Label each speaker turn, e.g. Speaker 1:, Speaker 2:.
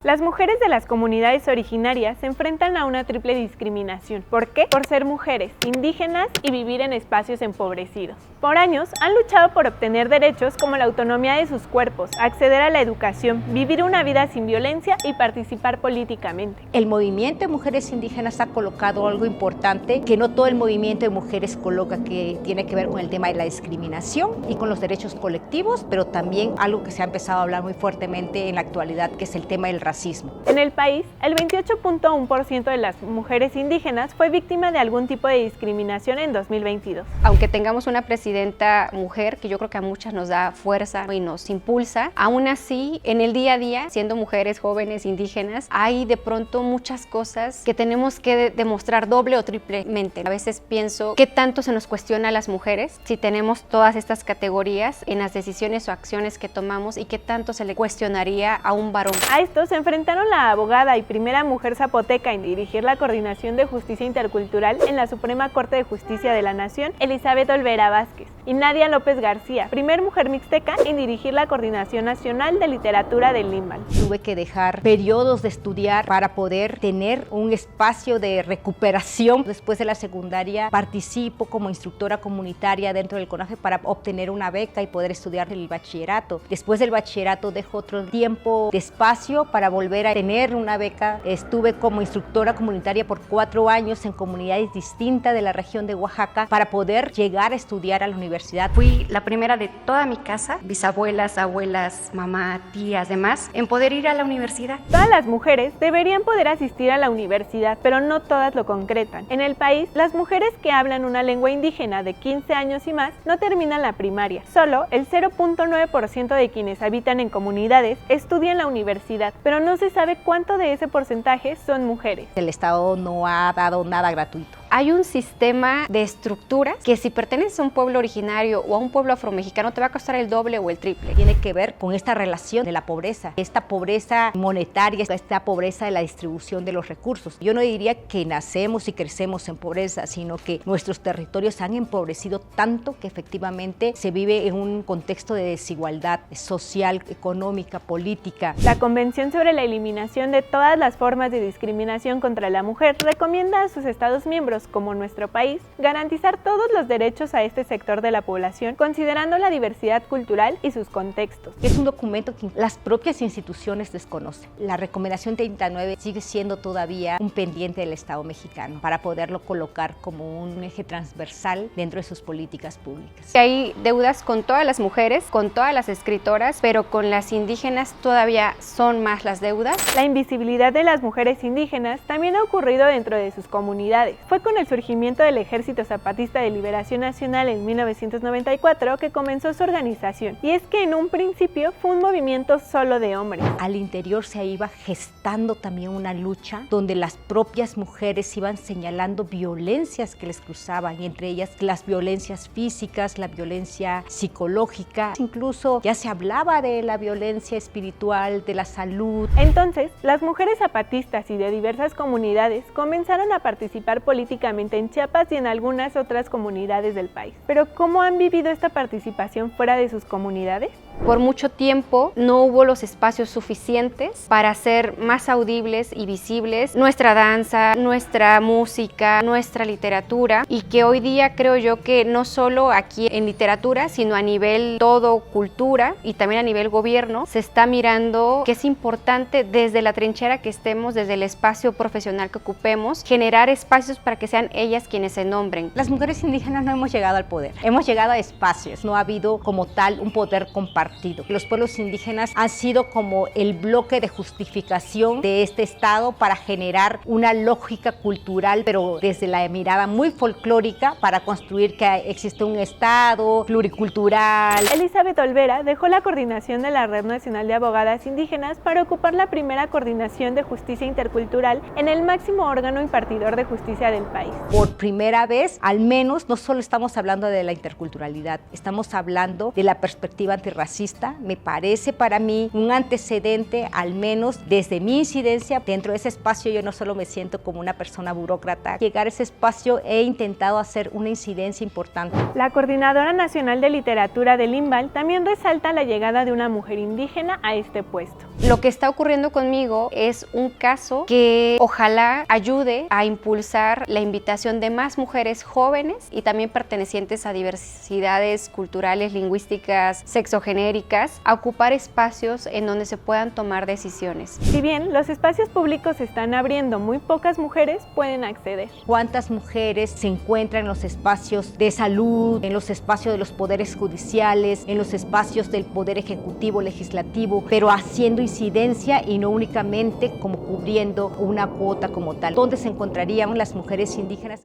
Speaker 1: Las mujeres de las comunidades originarias se enfrentan a una triple discriminación. ¿Por qué? Por ser mujeres, indígenas y vivir en espacios empobrecidos. Por años han luchado por obtener derechos como la autonomía de sus cuerpos, acceder a la educación, vivir una vida sin violencia y participar políticamente.
Speaker 2: El movimiento de mujeres indígenas ha colocado algo importante que no todo el movimiento de mujeres coloca, que tiene que ver con el tema de la discriminación y con los derechos colectivos, pero también algo que se ha empezado a hablar muy fuertemente en la actualidad, que es el tema del racismo.
Speaker 1: En el país, el 28.1% de las mujeres indígenas fue víctima de algún tipo de discriminación en 2022.
Speaker 3: Aunque tengamos una presidenta mujer, que yo creo que a muchas nos da fuerza y nos impulsa, aún así, en el día a día, siendo mujeres jóvenes indígenas, hay de pronto muchas cosas que tenemos que demostrar doble o triplemente. A veces pienso, ¿qué tanto se nos cuestiona a las mujeres si tenemos todas estas categorías en las decisiones o acciones que tomamos y qué tanto se le cuestionaría a un varón?
Speaker 1: A esto se enfrentaron la abogada y primera mujer zapoteca en dirigir la Coordinación de Justicia Intercultural en la Suprema Corte de Justicia de la Nación, Elizabeth Olvera Vázquez, y Nadia López García, primer mujer mixteca en dirigir la Coordinación Nacional de Literatura del Limbal.
Speaker 2: Tuve que dejar periodos de estudiar para poder tener un espacio de recuperación. Después de la secundaria participo como instructora comunitaria dentro del CONAFE para obtener una beca y poder estudiar el bachillerato. Después del bachillerato dejo otro tiempo de espacio para volver a tener una beca. Estuve como instructora comunitaria por 4 años en comunidades distintas de la región de Oaxaca para poder llegar a estudiar a la universidad.
Speaker 3: Fui la primera de toda mi casa, bisabuelas, abuelas, mamá, tías, demás, en poder ir a la universidad.
Speaker 1: Todas las mujeres deberían poder asistir a la universidad, pero no todas lo concretan. En el país, las mujeres que hablan una lengua indígena de 15 años y más no terminan la primaria. Solo el 0.9% de quienes habitan en comunidades estudian la universidad, pero no se sabe cuánto de ese porcentaje son mujeres.
Speaker 2: El Estado no ha dado nada gratuito.
Speaker 3: Hay un sistema de estructuras que si perteneces a un pueblo originario o a un pueblo afromexicano te va a costar el doble o el triple.
Speaker 2: Tiene que ver con esta relación de la pobreza, esta pobreza monetaria, esta pobreza de la distribución de los recursos. Yo no diría que nacemos y crecemos en pobreza, sino que nuestros territorios se han empobrecido tanto que efectivamente se vive en un contexto de desigualdad social, económica, política.
Speaker 1: La Convención sobre la Eliminación de todas las formas de discriminación contra la mujer recomienda a sus Estados miembros, como nuestro país, garantizar todos los derechos a este sector de la población, considerando la diversidad cultural y sus contextos.
Speaker 2: Es un documento que las propias instituciones desconocen. La recomendación 39 sigue siendo todavía un pendiente del Estado mexicano para poderlo colocar como un eje transversal dentro de sus políticas públicas.
Speaker 3: Hay deudas con todas las mujeres, con todas las escritoras, pero con las indígenas todavía son más las deudas.
Speaker 1: La invisibilidad de las mujeres indígenas también ha ocurrido dentro de sus comunidades. Fue con el surgimiento del Ejército Zapatista de Liberación Nacional en 1994 que comenzó su organización, y es que en un principio fue un movimiento solo de hombres.
Speaker 2: Al interior se iba gestando también una lucha donde las propias mujeres iban señalando violencias que les cruzaban, y entre ellas las violencias físicas, la violencia psicológica, incluso ya se hablaba de la violencia espiritual, de la salud.
Speaker 1: Entonces, las mujeres zapatistas y de diversas comunidades comenzaron a participar políticamente en Chiapas y en algunas otras comunidades del país. Pero ¿cómo han vivido esta participación fuera de sus comunidades?
Speaker 3: Por mucho tiempo no hubo los espacios suficientes para hacer más audibles y visibles nuestra danza, nuestra música, nuestra literatura, y que hoy día creo yo que no solo aquí en literatura, sino a nivel todo cultura y también a nivel gobierno, se está mirando que es importante desde la trinchera que estemos, desde el espacio profesional que ocupemos, generar espacios para que sean ellas quienes se nombren.
Speaker 2: Las mujeres indígenas no hemos llegado al poder, hemos llegado a espacios, no ha habido como tal un poder compartido. Los pueblos indígenas han sido como el bloque de justificación de este Estado para generar una lógica cultural, pero desde la mirada muy folclórica, para construir que existe un Estado pluricultural.
Speaker 1: Elizabeth Olvera dejó la coordinación de la Red Nacional de Abogadas Indígenas para ocupar la primera coordinación de justicia intercultural en el máximo órgano impartidor de justicia del país.
Speaker 2: Por primera vez, al menos, no solo estamos hablando de la interculturalidad, estamos hablando de la perspectiva antirracista exista, me parece para mí un antecedente, al menos desde mi incidencia. Dentro de ese espacio yo no solo me siento como una persona burócrata, llegar a ese espacio he intentado hacer una incidencia importante.
Speaker 1: La Coordinadora Nacional de Literatura del INVAL también resalta la llegada de una mujer indígena a este puesto.
Speaker 3: Lo que está ocurriendo conmigo es un caso que ojalá ayude a impulsar la invitación de más mujeres jóvenes y también pertenecientes a diversidades culturales, lingüísticas, sexogenéricas, a ocupar espacios en donde se puedan tomar decisiones.
Speaker 1: Si bien los espacios públicos se están abriendo, muy pocas mujeres pueden acceder.
Speaker 2: ¿Cuántas mujeres se encuentran en los espacios de salud, en los espacios de los poderes judiciales, en los espacios del poder ejecutivo, legislativo, pero haciendo incidencia y no únicamente como cubriendo una cuota como tal? ¿Dónde se encontrarían las mujeres indígenas?